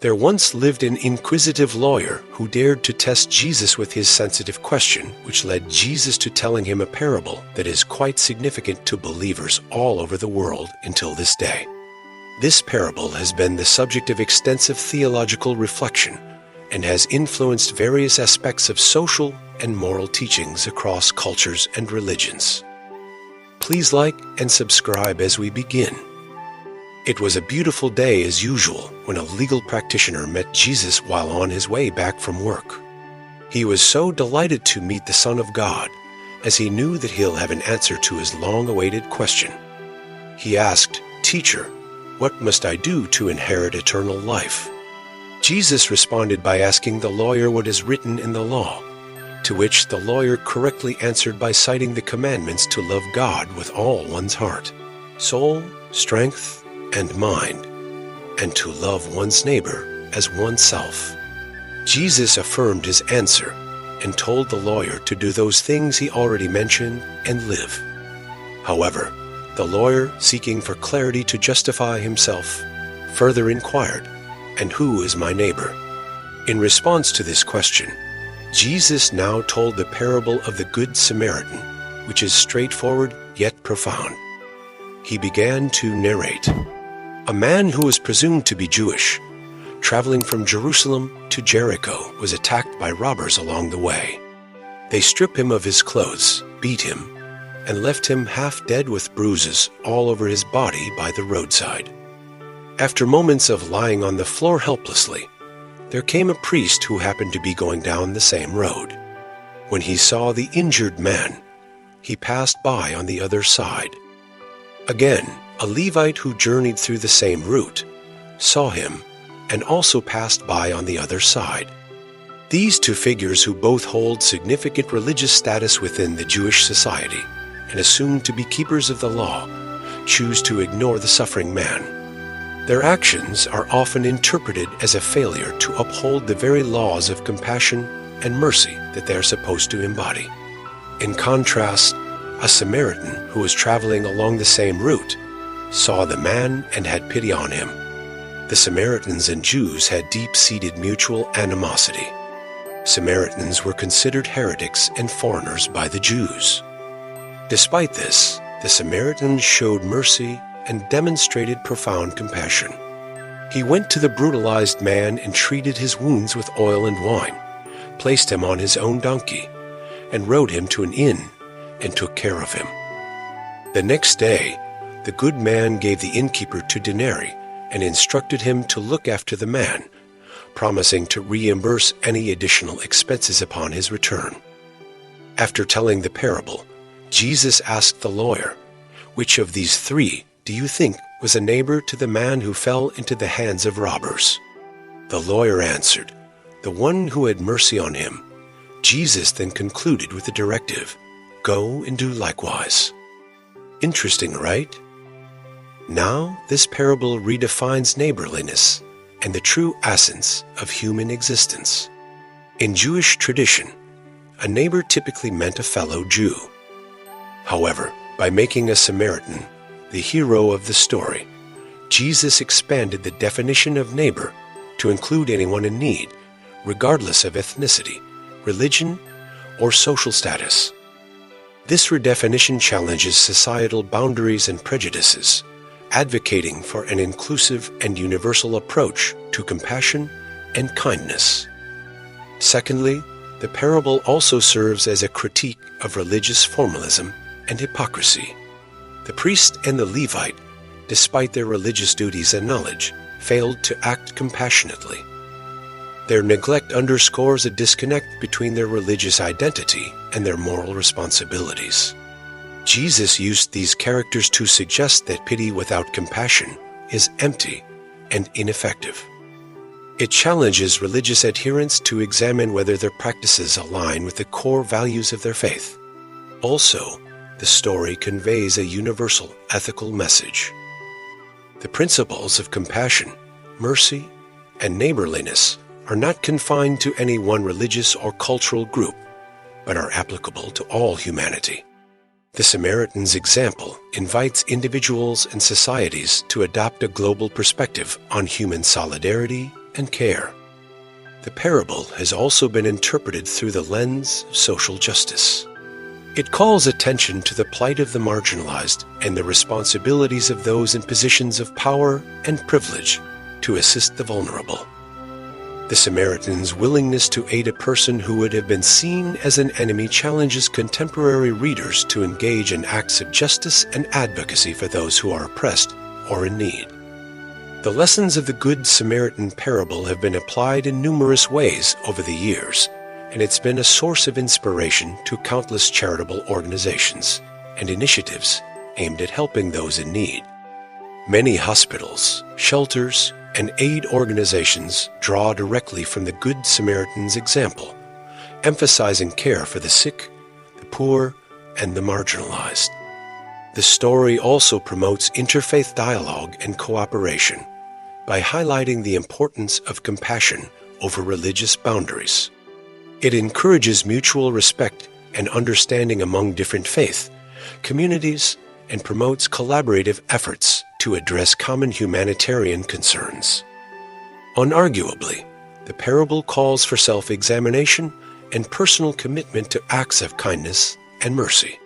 There once lived an inquisitive lawyer who dared to test Jesus with his sensitive question, which led Jesus to telling him a parable that is quite significant to believers all over the world until this day. This parable has been the subject of extensive theological reflection and has influenced various aspects of social and moral teachings across cultures and religions. Please like and subscribe as we begin. It was a beautiful day as usual when a legal practitioner met Jesus while on his way back from work. He was so delighted to meet the Son of God, as he knew that he'll have an answer to his long-awaited question. He asked, "Teacher, what must I do to inherit eternal life?" Jesus responded by asking the lawyer what is written in the law, to which the lawyer correctly answered by citing the commandments to love God with all one's heart, soul, strength, and mind, and to love one's neighbor as oneself. Jesus affirmed his answer and told the lawyer to do those things he already mentioned and live. However, the lawyer, seeking for clarity to justify himself, further inquired, "And who is my neighbor?" In response to this question, Jesus now told the parable of the Good Samaritan, which is straightforward yet profound. He began to narrate. A man who was presumed to be Jewish, traveling from Jerusalem to Jericho, was attacked by robbers along the way. They stripped him of his clothes, beat him, and left him half dead with bruises all over his body by the roadside. After moments of lying on the floor helplessly, there came a priest who happened to be going down the same road. When he saw the injured man, he passed by on the other side. Again, a Levite who journeyed through the same route saw him and also passed by on the other side. These two figures, who both hold significant religious status within the Jewish society and assumed to be keepers of the law, choose to ignore the suffering man. Their actions are often interpreted as a failure to uphold the very laws of compassion and mercy that they are supposed to embody. In contrast, a Samaritan who was traveling along the same route saw the man and had pity on him. The Samaritans and Jews had deep-seated mutual animosity. Samaritans were considered heretics and foreigners by the Jews. Despite this, the Samaritan showed mercy and demonstrated profound compassion. He went to the brutalized man and treated his wounds with oil and wine, placed him on his own donkey, and rode him to an inn and took care of him. The next day, the good man gave the innkeeper 2 denarii and instructed him to look after the man, promising to reimburse any additional expenses upon his return. After telling the parable, Jesus asked the lawyer, "Which of these 3 do you think was a neighbor to the man who fell into the hands of robbers?" The lawyer answered, "The one who had mercy on him." Jesus then concluded with the directive, "Go and do likewise." Interesting, right? Now, this parable redefines neighborliness and the true essence of human existence. In Jewish tradition, a neighbor typically meant a fellow Jew. However, by making a Samaritan the hero of the story, Jesus expanded the definition of neighbor to include anyone in need, regardless of ethnicity, religion, or social status. This redefinition challenges societal boundaries and prejudices, advocating for an inclusive and universal approach to compassion and kindness. Secondly, the parable also serves as a critique of religious formalism and hypocrisy. The priest and the Levite, despite their religious duties and knowledge, failed to act compassionately. Their neglect underscores a disconnect between their religious identity and their moral responsibilities. Jesus used these characters to suggest that pity without compassion is empty and ineffective. It challenges religious adherents to examine whether their practices align with the core values of their faith. Also, the story conveys a universal ethical message. The principles of compassion, mercy, and neighborliness are not confined to any one religious or cultural group, but are applicable to all humanity. The Samaritan's example invites individuals and societies to adopt a global perspective on human solidarity and care. The parable has also been interpreted through the lens of social justice. It calls attention to the plight of the marginalized and the responsibilities of those in positions of power and privilege to assist the vulnerable. The Samaritan's willingness to aid a person who would have been seen as an enemy challenges contemporary readers to engage in acts of justice and advocacy for those who are oppressed or in need. The lessons of the Good Samaritan parable have been applied in numerous ways over the years, and it's been a source of inspiration to countless charitable organizations and initiatives aimed at helping those in need. Many hospitals, shelters, and aid organizations draw directly from the Good Samaritan's example, emphasizing care for the sick, the poor, and the marginalized. The story also promotes interfaith dialogue and cooperation by highlighting the importance of compassion over religious boundaries. It encourages mutual respect and understanding among different faith communities and promotes collaborative efforts to address common humanitarian concerns. Unarguably, the parable calls for self-examination and personal commitment to acts of kindness and mercy.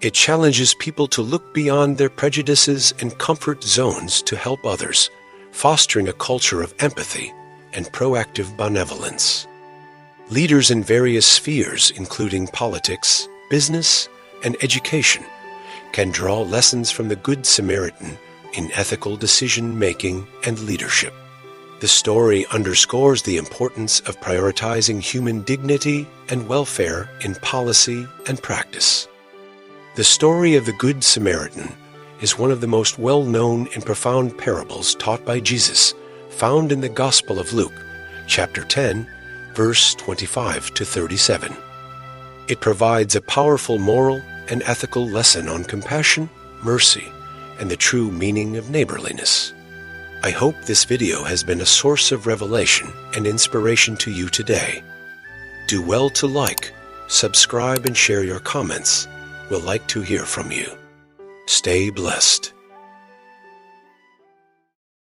It challenges people to look beyond their prejudices and comfort zones to help others, fostering a culture of empathy and proactive benevolence. Leaders in various spheres, including politics, business, and education, can draw lessons from the Good Samaritan in ethical decision-making and leadership. The story underscores the importance of prioritizing human dignity and welfare in policy and practice. The story of the Good Samaritan is one of the most well-known and profound parables taught by Jesus, found in the Gospel of Luke, chapter 10, verse 25 to 37. It provides a powerful moral and ethical lesson on compassion, mercy, and the true meaning of neighborliness. I hope this video has been a source of revelation and inspiration to you today. Do well to like, subscribe, and share your comments. We'll like to hear from you. Stay blessed.